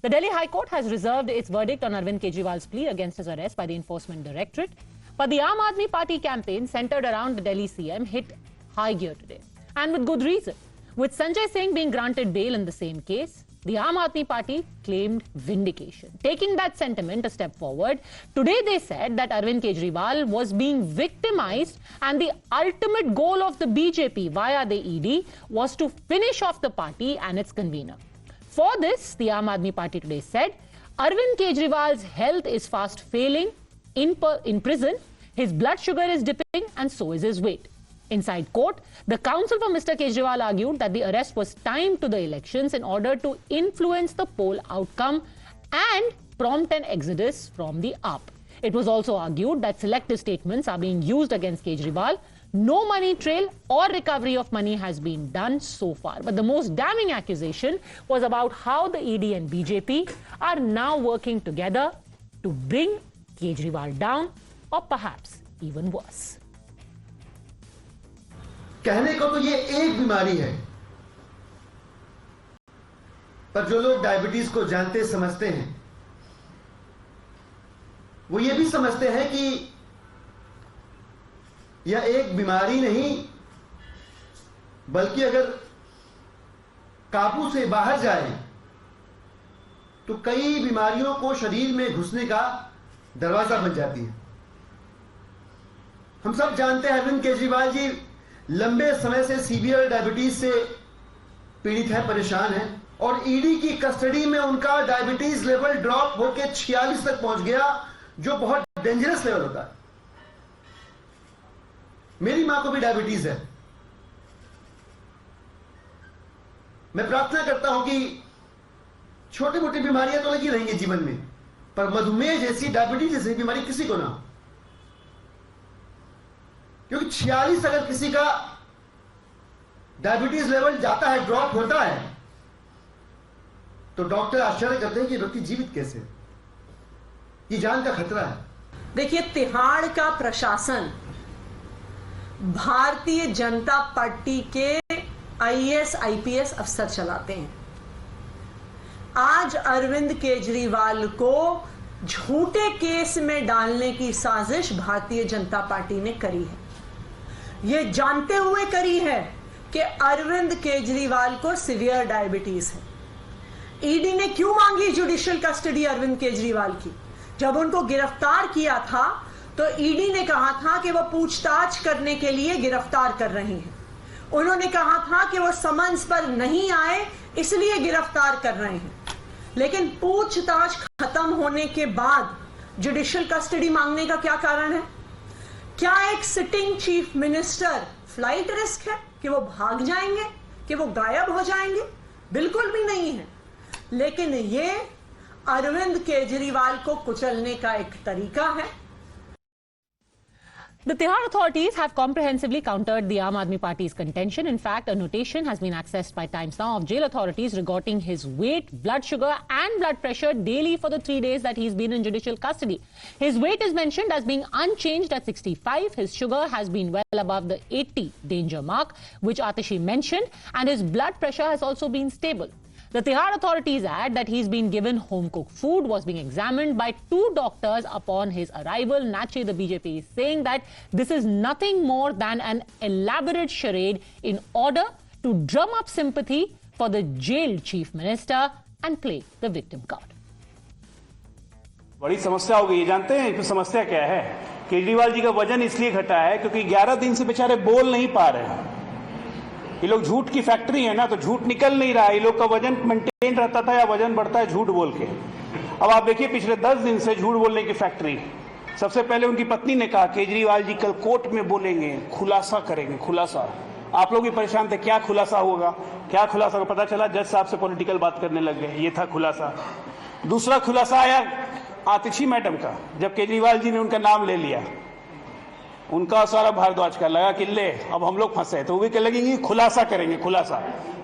The Delhi High Court has reserved its verdict on Arvind Kejriwal's plea against his arrest by the Enforcement Directorate. But the Aam Aadmi Party campaign centered around the Delhi CM hit high gear today, and with good reason. With Sanjay Singh being granted bail in the same case, the Aam Aadmi Party claimed vindication. Taking that sentiment a step forward, today they said that Arvind Kejriwal was being victimized and the ultimate goal of the BJP via the ED was to finish off the party and its convener. For this, the Aam Aadmi Party today said, Arvind Kejriwal's health is fast failing in prison, his blood sugar is dipping and so is his weight. Inside court, the counsel for Mr. Kejriwal argued that the arrest was timed to the elections in order to influence the poll outcome and prompt an exodus from the AAP. It was also argued that selective statements are being used against Kejriwal. No money trail or recovery of money has been done so far. But the most damning accusation was about how the ED and BJP are now working together to bring Kejriwal down or perhaps even worse. कहने को तो ये एक बीमारी है, पर जो लोग डायबिटीज को जानते समझते हैं वो ये भी समझते हैं कि यह एक बीमारी नहीं बल्कि अगर काबू से बाहर जाए तो कई बीमारियों को शरीर में घुसने का दरवाजा बन जाती है। हम सब जानते हैं अरविंद केजरीवाल जी लंबे समय से सीवियर डायबिटीज से पीड़ित है, परेशान है और ईडी की कस्टडी में उनका डायबिटीज लेवल ड्रॉप होकर 46 तक पहुंच गया, जो बहुत डेंजरस लेवल होता है। मेरी मां को भी डायबिटीज है। मैं प्रार्थना करता हूं कि छोटी मोटी बीमारियां तो लगी रहेंगी जीवन में, पर मधुमेह जैसी, डायबिटीज जैसी बीमारी किसी को ना हो, क्योंकि 46 अगर किसी का डायबिटीज लेवल जाता है, ड्रॉप होता है, तो डॉक्टर आश्चर्य करते हैं कि व्यक्ति जीवित कैसे, ये जान का खतरा है। देखिए, तिहाड़ का प्रशासन भारतीय जनता पार्टी के आईएएस आईपीएस अफसर चलाते हैं। आज अरविंद केजरीवाल को झूठे केस में डालने की साजिश भारतीय जनता पार्टी ने करी है। ये जानते हुए करी है कि अरविंद केजरीवाल को सीवियर डायबिटीज है। ईडी ने क्यों मांगी जुडिशियल कस्टडी अरविंद केजरीवाल की? जब उनको गिरफ्तार किया था तो ईडी ने कहा था कि वो पूछताछ करने के लिए गिरफ्तार कर रहे हैं। उन्होंने कहा था कि वो समन्स पर नहीं आए इसलिए गिरफ्तार कर रहे हैं, लेकिन पूछताछ खत्म होने के बाद जुडिशियल कस्टडी मांगने का क्या कारण है? क्या एक sitting chief minister flight risk है कि वो भाग जाएंगे, कि वो गायब हो जाएंगे? बिल्कुल भी नहीं है। लेकिन ये अरविंद केजरीवाल को कुचलने का एक तरीका है। The Tihar authorities have comprehensively countered the Aam Aadmi Party's contention. In fact, a notation has been accessed by Times Now of jail authorities regarding his weight, blood sugar and blood pressure daily for the 3 days that he's been in judicial custody. His weight is mentioned as being unchanged at 65. His sugar has been well above the 80 danger mark, which Atishi mentioned, and his blood pressure has also been stable. The Tihar authorities add that he's been given home-cooked food, was being examined by 2 doctors upon his arrival. Naturally, the BJP is saying that this is nothing more than an elaborate charade in order to drum up sympathy for the jailed chief minister and play the victim card. बड़ी समस्या हो गई है। जानते हैं इसमें समस्या क्या है? केजरीवाल जी का वजन इसलिए घटा है क्योंकि 11 दिन से बेचारे बोल नहीं पा रहे हैं। ये लोग झूठ की फैक्ट्री है ना, तो झूठ निकल नहीं रहा है। ये लोग का वजन मेंटेन रहता था या वजन बढ़ता है झूठ बोल के। अब आप देखिए पिछले 10 दिन से झूठ बोलने की फैक्ट्री। सबसे पहले उनकी पत्नी ने कहा केजरीवाल जी कल कोर्ट में बोलेंगे, खुलासा करेंगे, खुलासा। आप लोग भी परेशान थे, क्या खुलासा होगा, क्या खुलासा होगा? पता चला जज साहब से पॉलिटिकल बात करने लग गए, ये था खुलासा। दूसरा खुलासा आया आतिशी मैडम का, जब केजरीवाल जी ने उनका नाम ले लिया, उनका सारा भारद्वाज का लगा कि ले अब हम लोग फंसे, तो वो भी कह लगेंगे खुलासा करेंगे, खुलासा।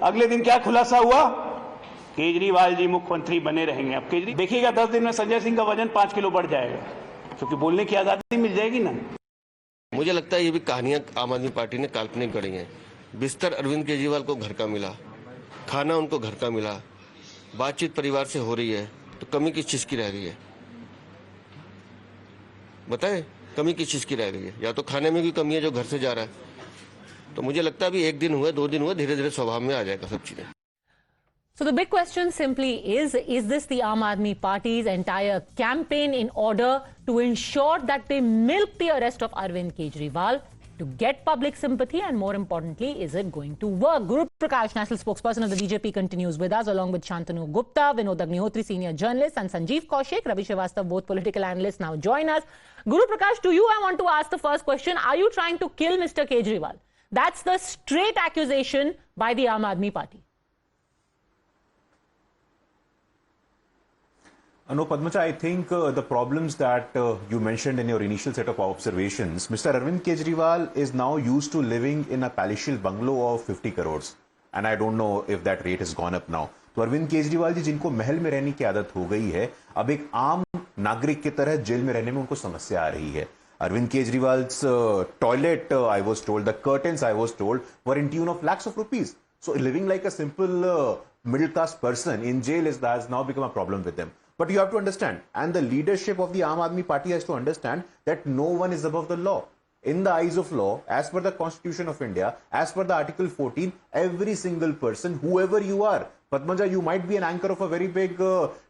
अगले दिन क्या खुलासा हुआ? केजरीवाल जी मुख्यमंत्री बने रहेंगे। अब केजरीवाल देखिएगा 10 दिन में संजय सिंह का वजन 5 किलो बढ़ जाएगा, क्योंकि बोलने की आजादी मिल जाएगी ना। मुझे लगता है ये भी कहानियां आम आदमी पार्टी ने काल्पनिक गढ़ी हैं। बिस्तर अरविंद केजरीवाल को घर का मिला, खाना उनको घर का मिला, बातचीत परिवार से हो रही है, तो कमी किस चीज की रह गई है? बताएं, कमी किस चीज की रह गई है? या तो खाने में भी कमी है जो घर से जा रहा है। तो मुझे लगता है अभी 1 दिन हुआ, 2 दिन हुआ, धीरे धीरे स्वभाव में आ जाएगा सब चीजें। So the big question simply is this the Aam Aadmi Party's entire campaign in order to ensure that they milk the arrest of Arvind Kejriwal to get public sympathy, and more importantly, is it going to work? Guru Prakash, national spokesperson of the BJP, continues with us along with Shantanu Gupta, Vinod Agnihotri, senior journalist, and Sanjeev Kaushik, Ravi Srivastava, both political analysts, now join us. Guru Prakash, to you I want to ask the first question. Are you trying to kill Mr. Kejriwal? That's the straight accusation by the Aam Aadmi Party. No, Padmaja, I think the problems that you mentioned in your initial set of observations, Mr. Arvind Kejriwal is now used to living in a palatial bungalow of 50 crores. And I don't know if that rate has gone up now. तो अरविंद केजरीवाल जी जिनको महल में रहने की आदत हो गई है, अब एक आम नागरिक की तरह जेल में रहने में उनको समस्या आ रही है. Arvind Kejriwal's toilet, I was told, the curtains, I was told, were in tune of lakhs of rupees. So living like a simple middle class person in jail has now become a problem with them. But you have to understand, and the leadership of the Aam Aadmi Party has to understand that no one is above the law. In the eyes of law, as per the Constitution of India, as per the Article 14, every single person, whoever you are, Padmaja, you might be an anchor of a very big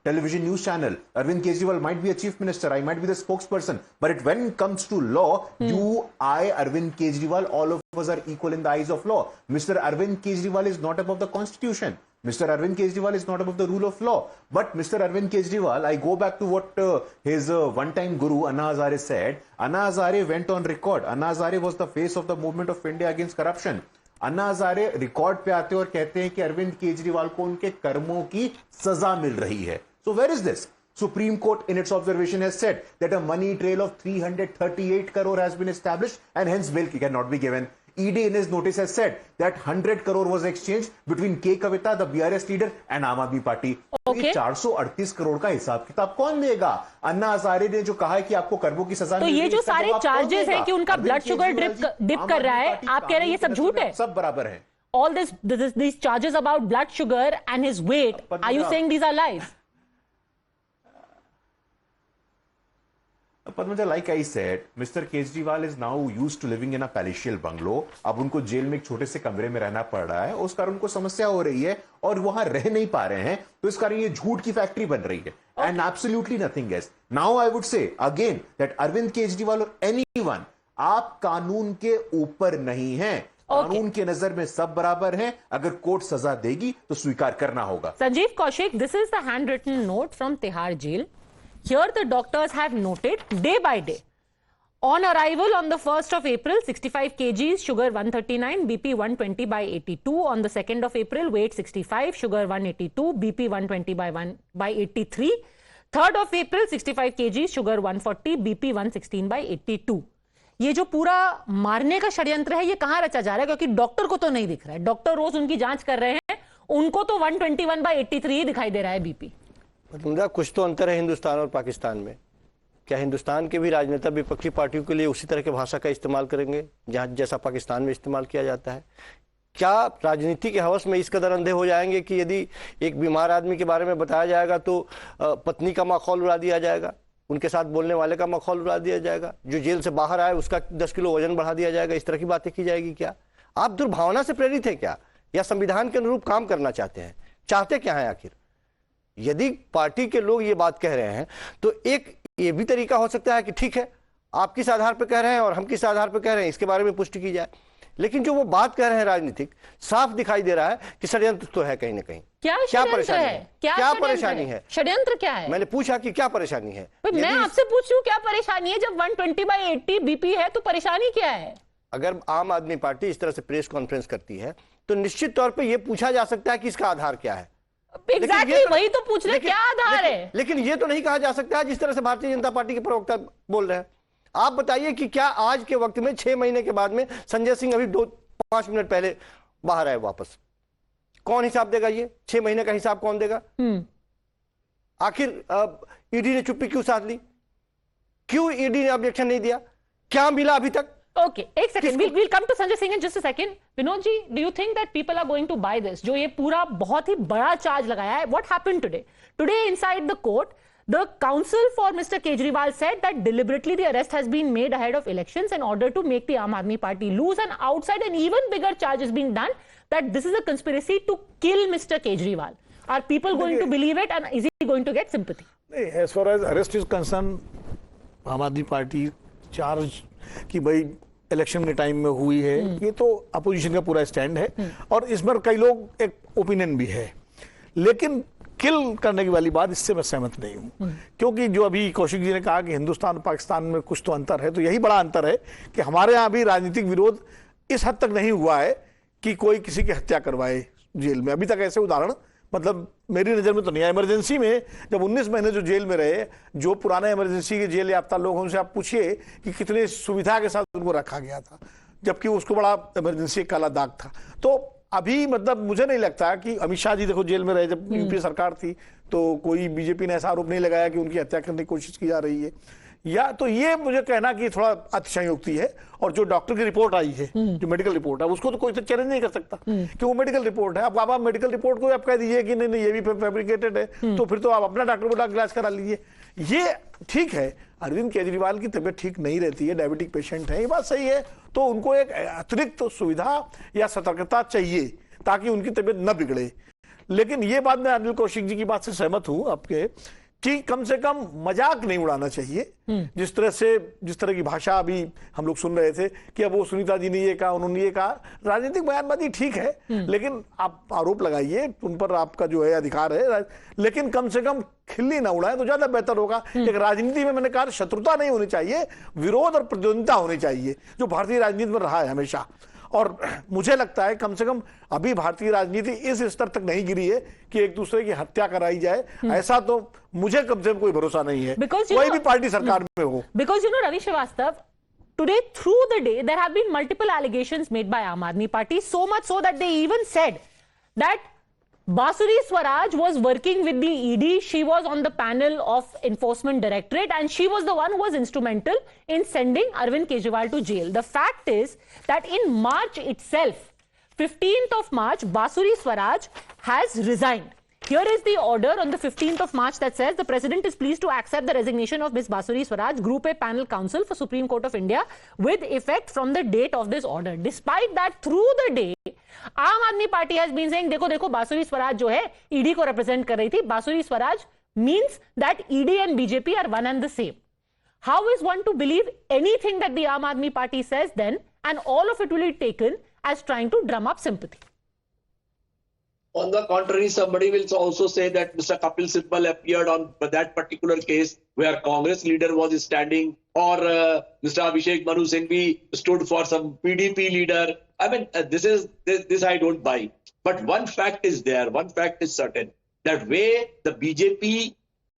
television news channel. Arvind Kejriwal might be a chief minister. I might be the spokesperson. But when it comes to law, you, I, Arvind Kejriwal, all of us are equal in the eyes of law. Mr. Arvind Kejriwal is not above the Constitution. Mr. Arvind Kejriwal is not above the rule of law. But Mr. Arvind Kejriwal, I go back to what his one-time guru, Anna Hazare, said. Anna Hazare went on record. Anna Hazare was the face of the movement of India against corruption. Anna Hazare record पे आते हैं और कहते हैं कि अरविंद केजरीवाल को उनके कर्मों की सजा मिल रही है. So where is this? Supreme Court in its observation has said that a money trail of 338 crore has been established and hence bail cannot be given. ED in his notice has said that 100 crore was exchanged between K. Kavita, the BRS leader, and Aam Aadmi Party. Okay. 438 crore का हिसाब किताब कौन देगा? अन्ना हजारे ने जो कहा है कि आपको कर्मों की सजा तो ये जो सारे चार्जेस है कि उनका ब्लड शुगर डिप कर रहा है, आप कह रहे हैं ये सब झूठ है? सब बराबर है. All these charges about blood sugar and his weight, are you saying these are lies? Padmaja, like I said, Mr. Kejriwal is now used to living in a palatial bungalow. अब उनको जेल में एक छोटे से कमरे में रहना पड़ रहा है, उस कारण उनको समस्या हो रही है और वहां रह नहीं पा रहे हैं, तो इस कारण ये झूठ की फैक्ट्री बन रही है. And absolutely nothing else. Now I would say again that Arvind Kejriwal or anyone, आप कानून के ऊपर नहीं हैं. कानून के नजर में सब बराबर हैं. अगर कोर्ट सजा देगी तो स्वीकार करना होगा. Sanjeev Kaushik, this is the handwritten note from Tihar jail. Here the doctors have noted day by day. On arrival on the 1st of April, 65 kgs, sugar 139, BP 120 by 82. On the 2nd of April, weight 65, sugar 182, BP 120 by 83. 3rd of April, 65 kgs, sugar 140, BP 116 by 82. ये जो पूरा मारने का षड्यंत्र है, ये कहां रचा जा रहा है? क्योंकि डॉक्टर को तो नहीं दिख रहा है. डॉक्टर रोज उनकी जांच कर रहे हैं, उनको तो 121 by 83 ही दिखाई दे रहा है बीपी. कुछ तो अंतर है हिंदुस्तान और पाकिस्तान में. क्या हिंदुस्तान के भी राजनेता विपक्षी पार्टियों के लिए उसी तरह की भाषा का इस्तेमाल करेंगे जैसा पाकिस्तान में इस्तेमाल किया जाता है? क्या राजनीति के हवस में इस कदर अंधे हो जाएंगे कि यदि एक बीमार आदमी के बारे में बताया जाएगा तो पत्नी का माखौल उड़ा दिया जाएगा, उनके साथ बोलने वाले का माखौल उड़ा दिया जाएगा, जो जेल से बाहर आए उसका 10 किलो वजन बढ़ा दिया जाएगा? इस तरह की बातें की जाएगी क्या? आप दुर्भावना से प्रेरित हैं क्या, या संविधान के अनुरूप काम करना चाहते हैं? चाहते क्या है आखिर? यदि पार्टी के लोग ये बात कह रहे हैं तो एक ये भी तरीका हो सकता है कि ठीक है, आप किस आधार पर कह रहे हैं और हम किस आधार पर कह रहे हैं, इसके बारे में पुष्टि की जाए. लेकिन जो वो बात कह रहे हैं राजनीतिक, साफ दिखाई दे रहा है कि षड्यंत्र तो है कहीं ना कहीं. क्या परेशानी है? क्या परेशानी है? षड्यंत्र क्या है? मैंने पूछा कि क्या परेशानी है. मैं आपसे पूछ रही हूं क्या परेशानी है? जब 120 by 80 बीपी है तो परेशानी क्या है? अगर आम आदमी पार्टी इस तरह से प्रेस कॉन्फ्रेंस करती है तो निश्चित तौर पर यह पूछा जा सकता है कि इसका आधार क्या है. Exactly, वही तो पूछ रहे, क्या आधार है? लेकिन ये तो नहीं कहा जा सकता जिस तरह से भारतीय जनता पार्टी के प्रवक्ता बोल रहे हैं. आप बताइए कि क्या आज के वक्त में 6 महीने के बाद में संजय सिंह अभी 5 मिनट पहले बाहर आए वापस, कौन हिसाब देगा? ये 6 महीने का हिसाब कौन देगा? आखिर ईडी ने चुप्पी क्यों साध ली? क्यों ईडी ने ऑब्जेक्शन नहीं दिया? क्या मिला अभी तक? Okay, एक second. We'll come to Sanjay Singh in just a second. Vinod ji, do you think that people are going to buy this? जो ये पूरा बहुत ही बड़ा charge लगाया है. What happened today? Today inside the court, the counsel for Mr. Kejriwal said that deliberately the arrest has been made ahead of elections in order to make the Aam Aadmi Party lose, and outside an even bigger charge is being done that this is a conspiracy to kill Mr. Kejriwal. Are people going to believe it, and is he going to get sympathy? As far as arrest is concerned, आम आदमी party charge कि भाई election के time में हुई है, ये तो अपोजिशन का पूरा स्टैंड है और इस पर कई लोग एक ओपिनियन भी है, लेकिन किल करने की वाली बात इससे मैं सहमत नहीं हूं, क्योंकि जो अभी कौशिक जी ने कहा कि हिंदुस्तान और पाकिस्तान में कुछ तो अंतर है, तो यही बड़ा अंतर है कि हमारे यहाँ भी राजनीतिक विरोध इस हद तक नहीं हुआ है कि कोई किसी की हत्या करवाए जेल में। अभी तक ऐसे उदाहरण मतलब मेरी नज़र में तो नहीं है। इमरजेंसी में जब 19 महीने जो जेल में रहे, जो पुराने इमरजेंसी के जेल याफ्ता लोग, उनसे आप पूछिए कि कितने सुविधा के साथ उनको रखा गया था, जबकि उसको बड़ा इमरजेंसी काला दाग था। तो अभी मतलब मुझे नहीं लगता कि अमित शाह जी देखो जेल में रहे, जब यूपीए सरकार थी तो कोई बीजेपी ने ऐसा आरोप नहीं लगाया कि उनकी हत्या करने की कोशिश की जा रही है, या तो ये मुझे कहना कि थोड़ा अतिशयोक्ति है। और जो डॉक्टर की रिपोर्ट आई है, जो मेडिकल रिपोर्ट है, उसको तो कोई तो चैलेंज नहीं कर सकता कि वो मेडिकल रिपोर्ट है। अब आप मेडिकल रिपोर्ट को आप कह दीजिए कि नहीं नहीं ये भी फैब्रिकेटेड है, तो फिर तो आप अपना डॉक्टर को इलाज करा लीजिए। ये ठीक है, अरविंद केजरीवाल की तबीयत ठीक नहीं रहती है, डायबिटिक पेशेंट है, ये बात सही है, तो उनको एक अतिरिक्त सुविधा या सतर्कता चाहिए ताकि उनकी तबीयत न बिगड़े। लेकिन ये बात मैं अनिल कौशिक जी की बात से सहमत हूं आपके कि कम से कम मजाक नहीं उड़ाना चाहिए। जिस तरह की भाषा अभी हम लोग सुन रहे थे कि अब वो सुनीता जी ने ये कहा, उन्होंने ये कहा, राजनीतिक बयानबाजी ठीक है, लेकिन आप आरोप लगाइए, उन पर आपका जो है अधिकार है, लेकिन कम से कम खिल्ली ना उड़ाएं तो ज्यादा बेहतर होगा। एक राजनीति में मैंने कहा शत्रुता नहीं होनी चाहिए, विरोध और प्रतिद्वंदिता होनी चाहिए, जो भारतीय राजनीति में रहा है हमेशा। और मुझे लगता है कम से कम अभी भारतीय राजनीति इस स्तर तक नहीं गिरी है कि एक दूसरे की हत्या कराई जाए, ऐसा तो मुझे कम से कम कोई भरोसा नहीं है, कोई भी पार्टी सरकार में हो। Because you know, Ravi Srivastava, today through the day there have been multiple allegations made by Aam Aadmi Party, so much so that they even said that Basuri Swaraj was working with the ED. She was on the panel of Enforcement Directorate and she was the one who was instrumental in sending Arvind Kejriwal to jail. The fact is that in March itself, 15th of March, Basuri Swaraj has resigned. Here is the order on the 15th of March that says the President is pleased to accept the resignation of Ms. Basuri Swaraj, Group A Panel Counsel for Supreme Court of India with effect from the date of this order. Despite that, through the day, आम आदमी party has been saying देखो देखो बासुरी स्वराज जो है ED को represent कर रही थी. बासुरी Swaraj means that ED and BJP are one and the same. How is one to believe anything that the Aam Aadmi Party says then, and all of it will be taken as trying to drum up sympathy? On the contrary, somebody will also say that Mr. Kapil Sibal appeared on that particular case where Congress leader was standing, or Mr. Abhishek Manu Singhvi stood for some PDP leader. I mean, this I don't buy. But one fact is there, one fact is certain. That way the BJP,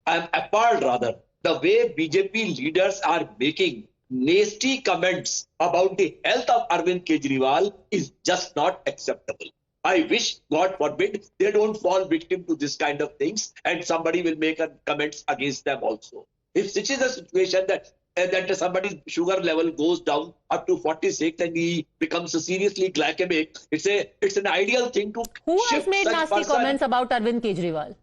I'm appalled rather, the way BJP leaders are making nasty comments about the health of Arvind Kejriwal is just not acceptable. I wish, God forbid, they don't fall victim to this kind of things and somebody will make comments against them also. If such is a situation that somebody's sugar level goes down up to 46 and he becomes seriously glycemic, it's an ideal thing to Who has shift made such nasty person. comments about Arvind Kejriwal?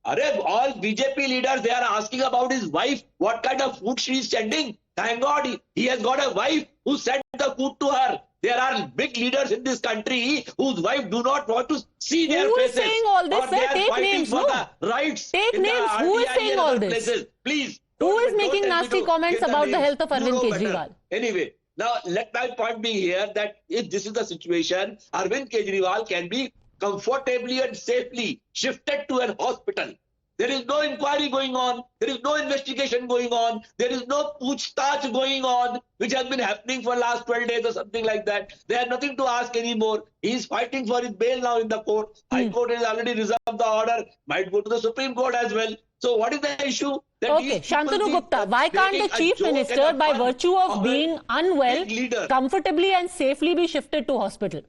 All BJP leaders, they are asking about his wife, what kind of food she is sending. Thank God he has got a wife who sent the food to her. There are big leaders in this country whose wife do not want to see their Who is faces. saying all this, or sir? they are Take fighting names, for no? the rights. Take in the names. Who is RTI saying and all other this? places. Please. Who don't- is don't making tell me nasty to comments give about the names. health of You Arvind know better. Kejriwal? Anyway, now let my point be here that if this is the situation, Arvind Kejriwal can be comfortably and safely shifted to an hospital. There is no inquiry going on. There is no investigation going on. There is no poochtaach going on, which has been happening for last 12 days or something like that. They have nothing to ask anymore. He is fighting for his bail now in the court. High Court has already reserved the order. Might go to the Supreme Court as well. So what is the issue? That Okay, these people Shantanu keep Gupta, why can't making the a Chief joke and Minister, a by fun virtue of a being unwell, big leader? comfortably and safely be shifted to hospital?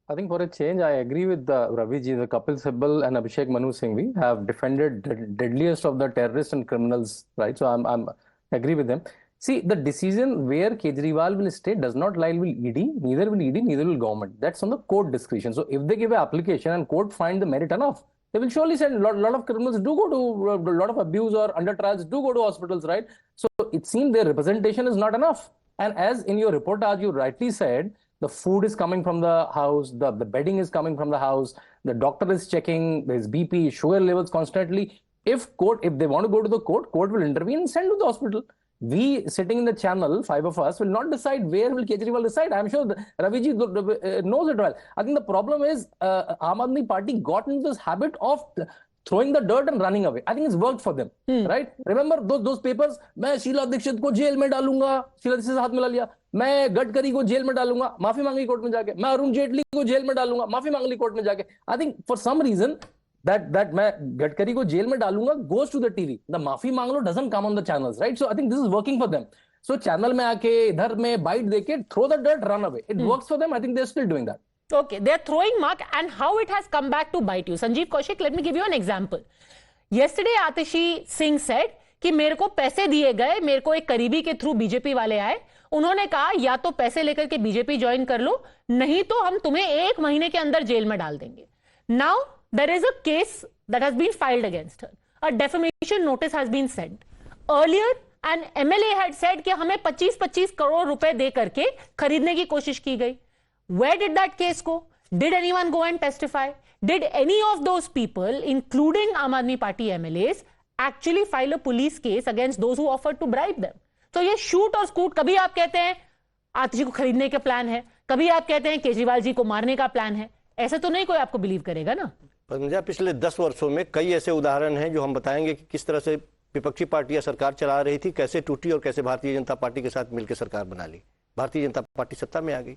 I think for a change, I agree with Ravi ji. The Kapil Sibal and Abhishek Manu Singhvi have defended the deadliest of the terrorists and criminals, right? So I'm agree with them. See, the decision where Kejriwal will stay does not lie with ED, neither will government. That's on the court discretion. So if they give an application and court find the merit enough, they will surely send. A lot of criminals do go to, a lot of abuse or under trials do go to hospitals, right? So it seems their representation is not enough. And as in your reportage, you rightly said, the food is coming from the house, the bedding is coming from the house, the doctor is checking his BP, sugar levels constantly. If they want to go to the court will intervene and send to the hospital. We sitting in the channel, 5 of us, will not decide where will Kejriwal decide. I'm sure Raviji knows it well. I think the problem is Aam Aadmi Party got into this habit of throwing the dirt and running away. I think it's worked for them, right? Remember those papers? मैं शीला दीक्षित को jail में डालूंगा, शीला दीक्षित से हाथ मिला लिया. मैं गडकरी को जेल में डालूंगा, माफी मांगी कोर्ट में जाके. मैं अरुण जेटली को जेल में डालूंगा, माफी मांग ली कोर्ट में जाके. I think for some reason that मैं गडकरी को जेल में डालूंगा goes to the TV. The माफी मांग लो doesn't come on the channels, right? So I think this is working for them. So channel में आके इधर में बाइट देके throw the dirt, run away. It works for them. I think they're still doing that. Okay, they're throwing mark, and how it has come back to bite you. Sanjeev Kaushik, let me give you an example. Yesterday, Atishi Singh said कि मेरे को पैसे दिए गए, मेरे को एक करीबी के थ्रू बीजेपी वाले आए, उन्होंने कहा या तो पैसे लेकर के बीजेपी ज्वाइन कर लो, नहीं तो हम तुम्हें 1 महीने के अंदर जेल में डाल देंगे. Now there is a case that has been filed against her. A defamation notice has been sent. Earlier, an MLA had said कि हमें 25-25 करोड़ रुपए दे करके खरीदने की कोशिश की गई. Where did that case go? Did anyone go and testify? Did any of those people, including Aam Aadmi Party MLAs, actually file a police case against those who offered to bribe them? तो ये shoot और scoot, कभी आप कहते हैं आतिशी को खरीदने का प्लान है, कभी आप कहते हैं केजरीवाल जी को मारने का प्लान है. ऐसा तो नहीं कोई आपको बिलीव करेगा ना. पंजा पिछले 10 वर्षों में कई ऐसे उदाहरण हैं जो हम बताएंगे कि किस तरह से विपक्षी पार्टियां सरकार चला रही थी, कैसे टूटी और कैसे भारतीय जनता पार्टी के साथ मिलकर सरकार बना ली. भारतीय जनता पार्टी सत्ता में आ गई.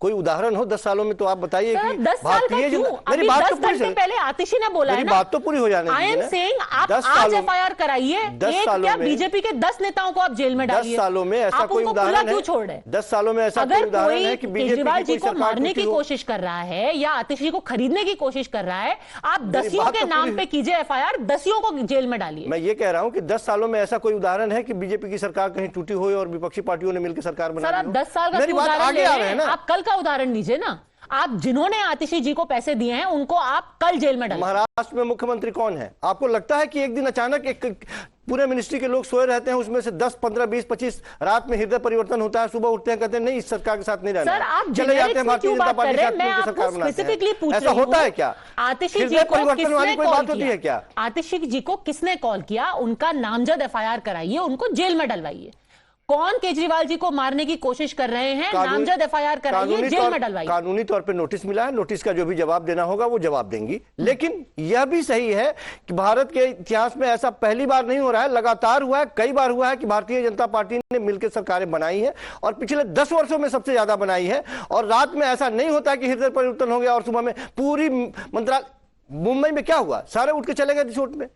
कोई उदाहरण हो 10 सालों में तो आप बताइए कि 10 साल का क्यों? अभी 10 घंटे पहले आतिशी ने बोला है ना, बात तो पूरी हो जाने आई एम सेइंग आप आज एफआईआर कराइए, एक क्या बीजेपी के 10 नेताओं को आप जेल में डालिए. 10 सालों में ऐसा कोई उदाहरण क्यों छोड़ रहे? 10 सालों में ऐसा कोई उदाहरण है कि केजरीवाल जी को मारने की कोशिश कर रहा है या आतिशी को खरीदने की कोशिश कर रहा है, आप दसियों के नाम पे कीजिए एफआईआर, दसियों को जेल में डालिए. मैं ये कह रहा हूं कि 10 सालों में ऐसा कोई उदाहरण है कि बीजेपी की सरकार कहीं टूटी हो और विपक्षी पार्टियों ने मिलकर सरकार बना ली. सर आप 10 साल का उदाहरण ले रहे हैं, आप कल का उदाहरण लीजिए ना. आप जिन्होंने आतिशी जी को पैसे दिए हैं उनको आप कल जेल में डालें. महाराष्ट्र में मुख्यमंत्री कौन है? आपको लगता है कि एक दिन अचानक एक पूरे मिनिस्ट्री के लोग सोए रहते हैं, उसमें से 10, 15, 20, 25 रात में हृदय परिवर्तन होता है, सुबह उठते हैं कहते हैं नहीं इस सरकार के साथ नहीं रहना. सर आप चले जाते हैं भारतीय जनता पार्टी के साथ मिलकर सरकार बनाते हैं. ऐसा होता है क्या? आतिशी जी को परिवर्तन वाली कोई बात होती है क्या? आतिशी जी को किसने कॉल किया? उनका नामजद एफआईआर कराइए, उनको जेल में डलवाइए. कौन केजरीवाल जी को मारने की कोशिश कर रहे हैं? नामजद एफआईआर कराइए, जेल में डलवाइए. कानूनी तौर पे नोटिस मिला है, नोटिस का जो भी जवाब देना होगा वो जवाब देंगी. लेकिन यह भी सही है कि भारत के इतिहास में ऐसा पहली बार नहीं हो रहा है, लगातार हुआ है, कई बार हुआ है कि भारतीय जनता पार्टी ने मिलकर सरकारें बनाई है और पिछले 10 वर्षों में सबसे ज्यादा बनाई है. और रात में ऐसा नहीं होता कि हृदय परिवर्तन हो गया और सुबह में पूरी मंत्रालय. मुंबई में क्या हुआ? सारे उठ के चले गए रिसोर्ट में,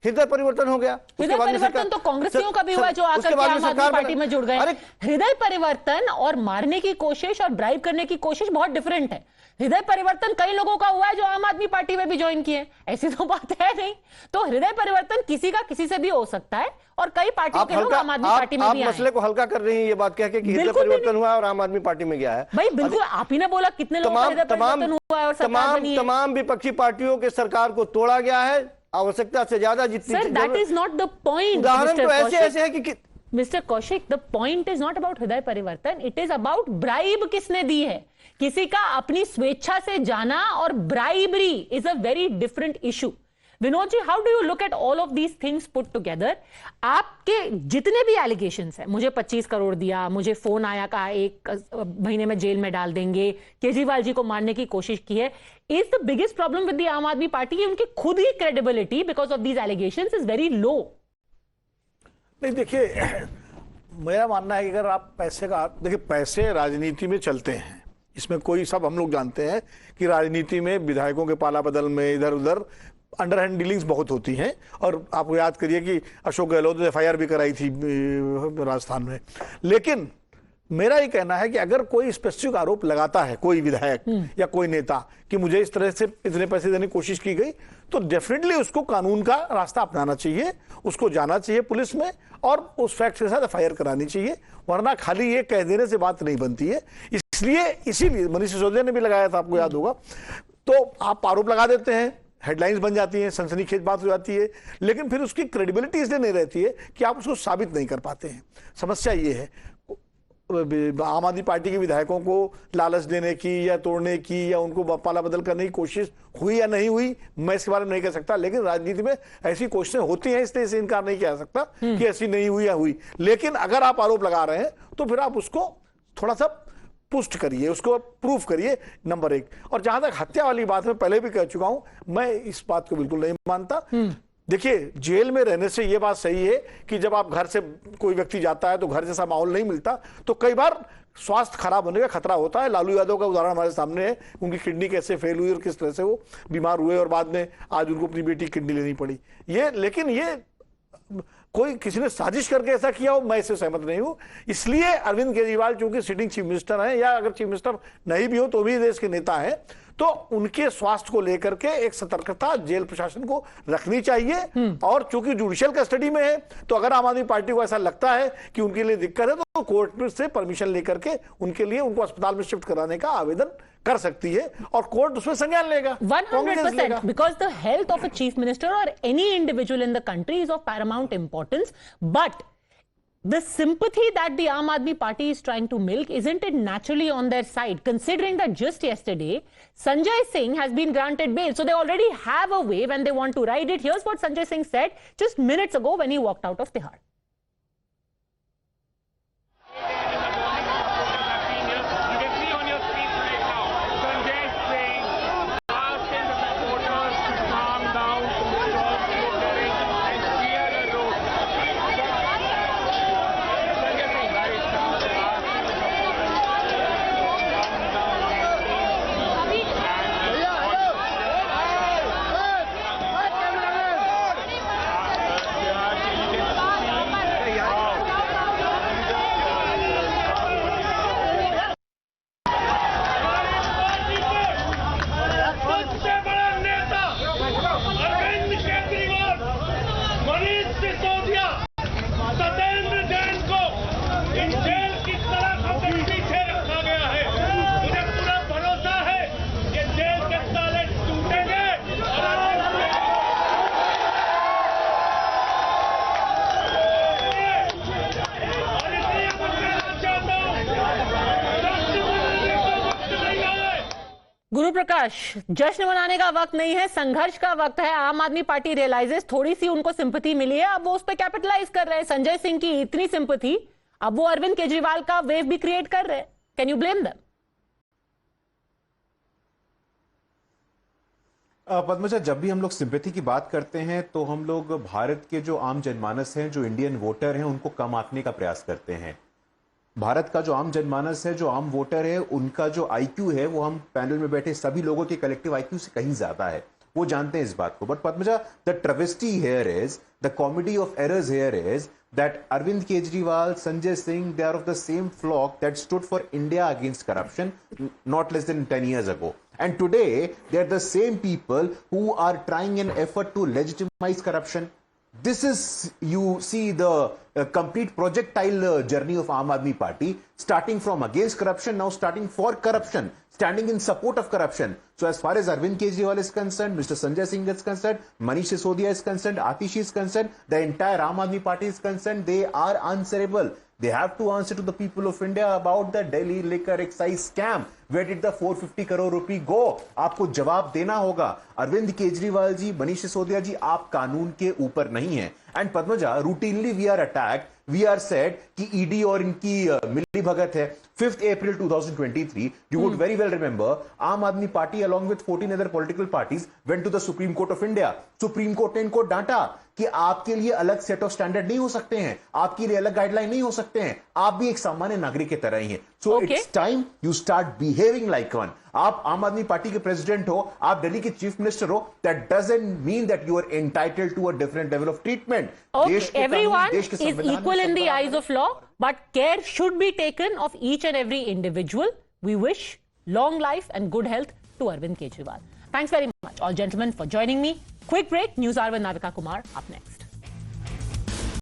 हृदय परिवर्तन हो गया. हृदय परिवर्तन तो कांग्रेसियों का भी हुआ जो आकर के आम आदमी पार्टी में जुड़ गए. हृदय परिवर्तन और मारने की कोशिश और ब्राइब करने की कोशिश बहुत डिफरेंट है. हृदय परिवर्तन कई लोगों का हुआ है जो आम आदमी पार्टी में भी ज्वाइन किए, ऐसी तो बात है नहीं. तो हृदय परिवर्तन किसी का किसी से भी हो सकता है और कई पार्टियों के लोग आम आदमी पार्टी में भी आए. मसले को हल्का कर रही है ये बात कह के कि हृदय परिवर्तन हुआ और आम आदमी पार्टी में गया है. भाई बिल्कुल, आप ही ने बोला कितने लोगों का हृदय परिवर्तन हुआ है और सरकार बनी है. तमाम विपक्षी पार्टियों के सरकार को तोड़ा गया है आवश्यकता से ज्यादा जितनी. Sir, that is not the point. उदाहरण तो ऐसे है कि Mr. Kaushik, the point is not about हृदय परिवर्तन, it is about bribe किसने दी है. किसी का अपनी स्वेच्छा से जाना और bribery is a very different issue. Vinod ji, how do you look at all of these things put together? आपके जितने भी allegations हैं, मुझे 25 करोड़ दिया, मुझे फोन आया, कहा 1 महीने में जेल में डाल देंगे, केजरीवाल जी को मारने की कोशिश की है. Is the biggest problem with the आम आदमी पार्टी उनकी खुद ही credibility because of these allegations is very low. नहीं देखिए, मेरा मानना है कि अगर आप पैसे का, देखिए पैसे राजनीति में चलते हैं, इसमें कोई, सब हम लोग जानते हैं कि राजनीति में विधायकों के पाला बदल में इधर उधर अंडरहैंड डीलिंग्स बहुत होती हैं. और आपको याद करिए कि अशोक गहलोत ने एफआईआर भी कराई थी राजस्थान में. लेकिन मेरा ये कहना है कि अगर कोई स्पेसिफिक आरोप लगाता है कोई विधायक या कोई नेता कि मुझे इस तरह से इतने पैसे देने की कोशिश की गई, तो डेफिनेटली उसको कानून का रास्ता अपनाना चाहिए, उसको जाना चाहिए पुलिस में और उस फैक्ट के साथ एफआईआर करानी चाहिए, वरना खाली ये कह देने से बात नहीं बनती है। इसीलिए मनीष सिसोदिया ने भी लगाया था, आपको याद होगा। तो आप आरोप लगा देते हैं, हेडलाइंस बन जाती हैं, सनसनीखेज बात हो जाती है, लेकिन फिर उसकी क्रेडिबिलिटी इसलिए नहीं रहती है कि आप उसको साबित नहीं कर पाते हैं। समस्या ये है, आम आदमी पार्टी के विधायकों को लालच देने की या तोड़ने की या उनको पाला बदल करने की कोशिश हुई या नहीं हुई, मैं इसके बारे में नहीं कह सकता, लेकिन राजनीति में ऐसी कोशिशें होती हैं, इसलिए इसे इनकार नहीं किया जा सकता कि ऐसी नहीं हुई या हुई। लेकिन अगर आप आरोप लगा रहे हैं तो फिर आप उसको थोड़ा सा पुष्ट करिए, उसको प्रूफ करिए, नंबर एक। और जहां तक हत्या वाली बात मैं पहले भी कह चुका हूं, मैं इस बात को बिल्कुल नहीं मानता। देखिए, जेल में रहने से यह बात सही है कि जब आप घर से कोई व्यक्ति जाता है तो घर जैसा माहौल नहीं मिलता, तो कई बार स्वास्थ्य खराब होने का खतरा होता है। लालू यादव का उदाहरण हमारे सामने है, उनकी किडनी कैसे फेल हुई और किस तरह से वो बीमार हुए और बाद में आज उनको अपनी बेटी की किडनी लेनी पड़ी। लेकिन ये कोई किसी ने साजिश करके ऐसा किया हो, मैं इससे सहमत नहीं हूं। इसलिए अरविंद केजरीवाल चूंकि सिटिंग चीफ मिनिस्टर हैं, या अगर चीफ मिनिस्टर नहीं भी हो तो भी देश के नेता हैं, तो उनके स्वास्थ्य को लेकर के एक सतर्कता जेल प्रशासन को रखनी चाहिए। और चूंकि जुडिशियल कस्टडी में है, तो अगर आम आदमी पार्टी को ऐसा लगता है कि उनके लिए दिक्कत है तो कोर्ट से परमिशन लेकर के उनके लिए उनको अस्पताल में शिफ्ट कराने का आवेदन कर सकती है और कोर्ट उसमें संज्ञान लेगा 100%, because the health of a chief minister or any individual in the country is of paramount importance. But the sympathy that the Aam Aadmi Party is trying to milk, isn't it naturally on their side, considering that just yesterday Sanjay Singh has been granted bail, so they already have a way when they want to ride it. Here's what Sanjay Singh said just minutes ago when he walked out of Tihar. गुरु प्रकाश, जश्न मनाने का वक्त नहीं है, संघर्ष का वक्त है। आम आदमी पार्टी रियलाइजेस थोड़ी सी उनको सिंपैथी मिली है, अब वो उस पर कैपिटलाइज कर रहे हैं। संजय सिंह की इतनी सिंपैथी, अब वो अरविंद केजरीवाल का वेव भी क्रिएट कर रहे हैं। Can you blame them? Padmaja, जब भी हम लोग सिंपैथी की बात करते हैं तो हम लोग भारत के जो आम जनमानस हैं, जो इंडियन वोटर हैं, उनको कम आंकने का प्रयास करते हैं। भारत का जो आम जनमानस है, जो आम वोटर है, उनका जो आईक्यू है वो हम पैनल में बैठे सभी लोगों के कलेक्टिव आईक्यू से कहीं ज्यादा है, वो जानते हैं इस बात को। But Padmaja, the travesty here is, the comedy of errors here is that Arvind Kejriwal, Sanjay Singh, they are of the same flock that stood for India against corruption not less than 10 years ago. And today, they are the same people who are trying an effort to legitimize corruption. This is, you see the complete projectile journey of Aam Aadmi Party, starting from against corruption, now starting for corruption, standing in support of corruption. So as far as Arvind Kejriwal is concerned, Mr. Sanjay Singh is concerned, Manish Sisodia is concerned, Atishi is concerned, the entire Aam Aadmi Party is concerned, they are answerable. They have to answer to the people of India about the Delhi liquor excise scam. Where did the 450 crore rupee go? आपको जवाब देना होगा। अरविंद केजरीवाल जी, मनीष सिसोदिया जी, आप कानून के ऊपर नहीं हैं। And Padmaja, routinely we are attacked, we are said कि ईडी और इनकी मिली भगत है। 5th April 2023, you would very well remember, Aam Aadmi Party along with 14 other political parties went to the Supreme Court of India. Supreme Court ने इनको डांटा कि आपके लिए अलग सेट ऑफ स्टैंडर्ड नहीं हो सकते हैं, आपके लिए अलग गाइडलाइन नहीं हो सकते हैं, आप भी एक सामान्य नागरिक की तरह ही हैं। So it's time you start behaving like one. आप आम आदमी पार्टी के प्रेसिडेंट हो, आप दिल्ली के चीफ मिनिस्टर हो, that doesn't mean that you are entitled to a different level of treatment. Everyone is equal in the eyes of law, but care should be taken of each and every individual. We wish long life and good health to Arvind Kejriwal. Thanks very much, all gentlemen, for joining me. Quick break. News hour with Navika Kumar up next.